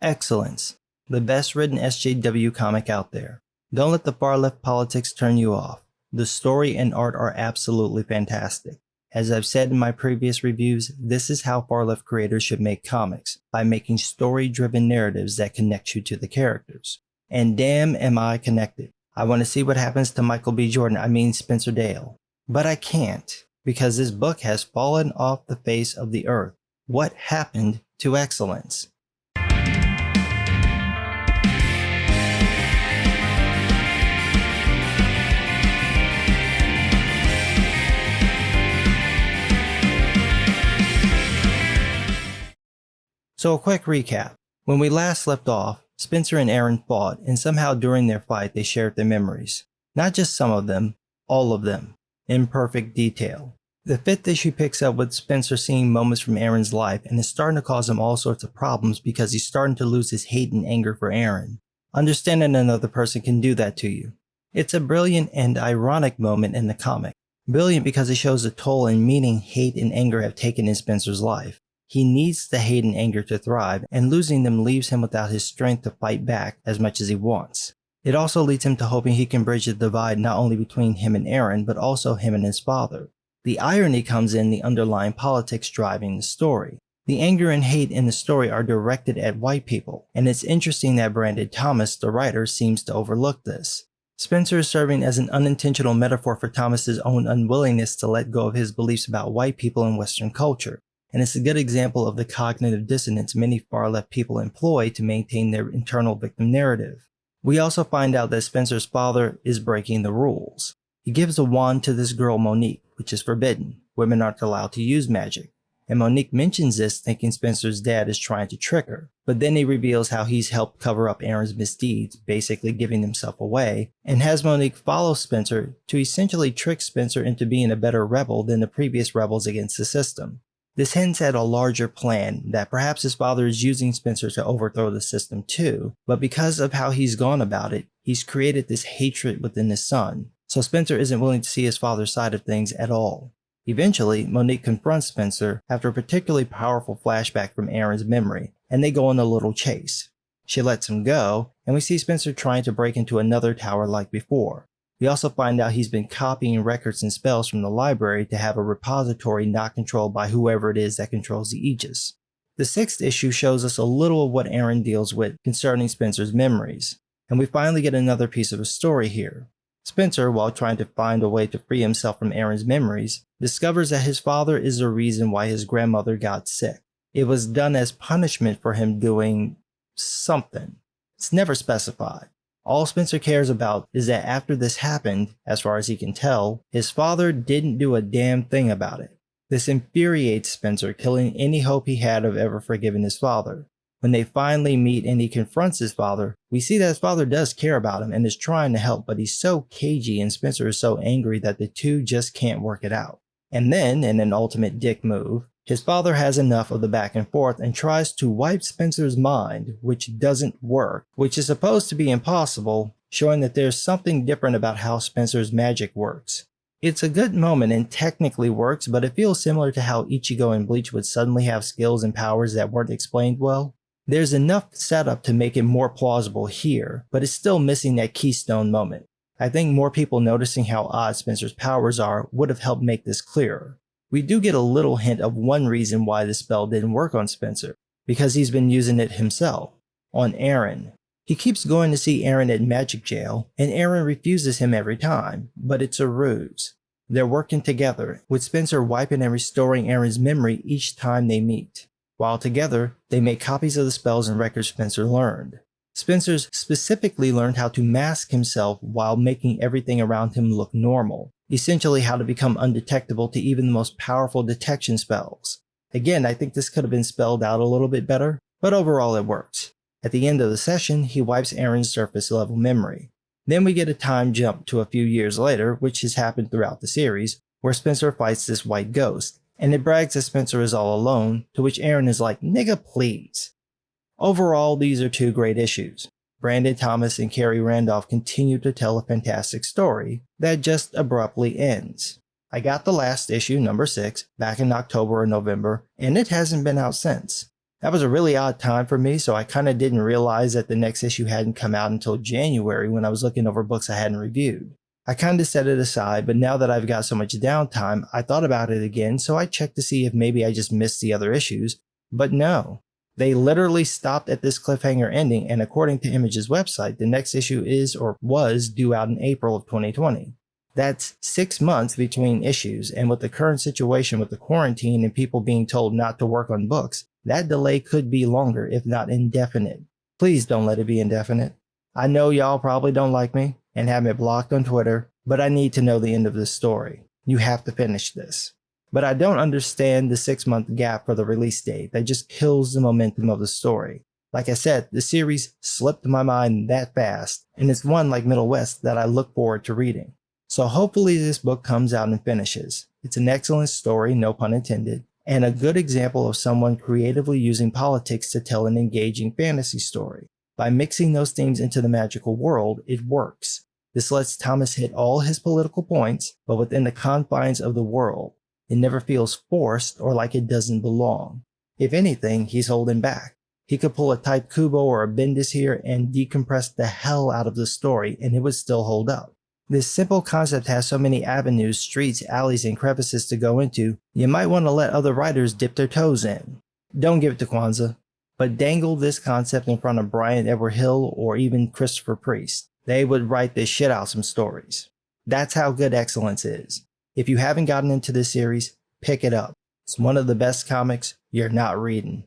Excellence. The best written SJW comic out there. Don't let the far left politics turn you off. The story and art are absolutely fantastic. As I've said in my previous reviews, this is how far left creators should make comics, by making story-driven narratives that connect you to the characters. And damn am I connected. I want to see what happens to Michael B. Jordan, Spencer Dale. But I can't, because this book has fallen off the face of the earth. What happened to excellence? So a quick recap. When we last left off, Spencer and Aaron fought, and somehow during their fight they shared their memories. Not just some of them, all of them, in perfect detail. The 5th issue picks up with Spencer seeing moments from Aaron's life, and is starting to cause him all sorts of problems because he's starting to lose his hate and anger for Aaron. Understanding another person can do that to you. It's a brilliant and ironic moment in the comic. Brilliant because it shows the toll and meaning hate and anger have taken in Spencer's life. He needs the hate and anger to thrive, and losing them leaves him without his strength to fight back as much as he wants. It also leads him to hoping he can bridge the divide not only between him and Aaron, but also him and his father. The irony comes in the underlying politics driving the story. The anger and hate in the story are directed at white people, and it's interesting that Brandon Thomas, the writer, seems to overlook this. Spencer is serving as an unintentional metaphor for Thomas's own unwillingness to let go of his beliefs about white people and Western culture. And it's a good example of the cognitive dissonance many far-left people employ to maintain their internal victim narrative. We also find out that Spencer's father is breaking the rules. He gives a wand to this girl Monique, which is forbidden. Women aren't allowed to use magic. And Monique mentions this thinking Spencer's dad is trying to trick her. But then he reveals how he's helped cover up Aaron's misdeeds, basically giving himself away, and has Monique follow Spencer to essentially trick Spencer into being a better rebel than the previous rebels against the system. This hints at a larger plan that perhaps his father is using Spencer to overthrow the system too, but because of how he's gone about it, he's created this hatred within his son, so Spencer isn't willing to see his father's side of things at all. Eventually, Monique confronts Spencer after a particularly powerful flashback from Aaron's memory, and they go on a little chase. She lets him go, and we see Spencer trying to break into another tower like before. We also find out he's been copying records and spells from the library to have a repository not controlled by whoever it is that controls the Aegis. The 6th issue shows us a little of what Aaron deals with concerning Spencer's memories, and we finally get another piece of a story here. Spencer, while trying to find a way to free himself from Aaron's memories, discovers that his father is the reason why his grandmother got sick. It was done as punishment for him doing something. It's never specified. All Spencer cares about is that after this happened, as far as he can tell, his father didn't do a damn thing about it. This infuriates Spencer, killing any hope he had of ever forgiving his father. When they finally meet and he confronts his father, we see that his father does care about him and is trying to help, but he's so cagey and Spencer is so angry that the two just can't work it out. And then, in an ultimate dick move, his father has enough of the back and forth and tries to wipe Spencer's mind, which doesn't work, which is supposed to be impossible, showing that there's something different about how Spencer's magic works. It's a good moment and technically works, but it feels similar to how Ichigo and Bleach would suddenly have skills and powers that weren't explained well. There's enough setup to make it more plausible here, but it's still missing that keystone moment. I think more people noticing how odd Spencer's powers are would have helped make this clearer. We do get a little hint of one reason why the spell didn't work on Spencer, because he's been using it himself, on Aaron. He keeps going to see Aaron at magic jail, and Aaron refuses him every time, but it's a ruse. They're working together, with Spencer wiping and restoring Aaron's memory each time they meet. While together, they make copies of the spells and records Spencer learned. Spencer's specifically learned how to mask himself while making everything around him look normal. Essentially how to become undetectable to even the most powerful detection spells. Again, I think this could have been spelled out a little bit better, but overall it works. At the end of the session, he wipes Aaron's surface level memory. Then we get a time jump to a few years later, which has happened throughout the series, where Spencer fights this white ghost, and it brags that Spencer is all alone, to which Aaron is like, "Nigga, please." Overall, these are two great issues. Brandon Thomas and Carrie Randolph continue to tell a fantastic story that just abruptly ends. I got the last issue, number 6, back in October or November, and it hasn't been out since. That was a really odd time for me, so I kind of didn't realize that the next issue hadn't come out until January when I was looking over books I hadn't reviewed. I kind of set it aside, but now that I've got so much downtime, I thought about it again, so I checked to see if maybe I just missed the other issues, but no. They literally stopped at this cliffhanger ending, and according to Image's website, the next issue is or was due out in April of 2020. That's 6 months between issues, and with the current situation with the quarantine and people being told not to work on books, that delay could be longer, if not indefinite. Please don't let it be indefinite. I know y'all probably don't like me and have me blocked on Twitter, but I need to know the end of this story. You have to finish this. But I don't understand the 6-month gap for the release date. That just kills the momentum of the story. Like I said, the series slipped my mind that fast, and it's one like Middle West that I look forward to reading. So hopefully this book comes out and finishes. It's an excellent story, no pun intended, and a good example of someone creatively using politics to tell an engaging fantasy story. By mixing those themes into the magical world, it works. This lets Thomas hit all his political points, but within the confines of the world. It never feels forced or like it doesn't belong. If anything, he's holding back. He could pull a Type Kubo or a Bendis here and decompress the hell out of the story, and it would still hold up. This simple concept has so many avenues, streets, alleys, and crevices to go into, you might want to let other writers dip their toes in. Don't give it to Kwanzaa, but dangle this concept in front of Brian Edward Hill or even Christopher Priest. They would write the shit out some stories. That's how good excellence is. If you haven't gotten into this series, pick it up. It's one of the best comics you're not reading.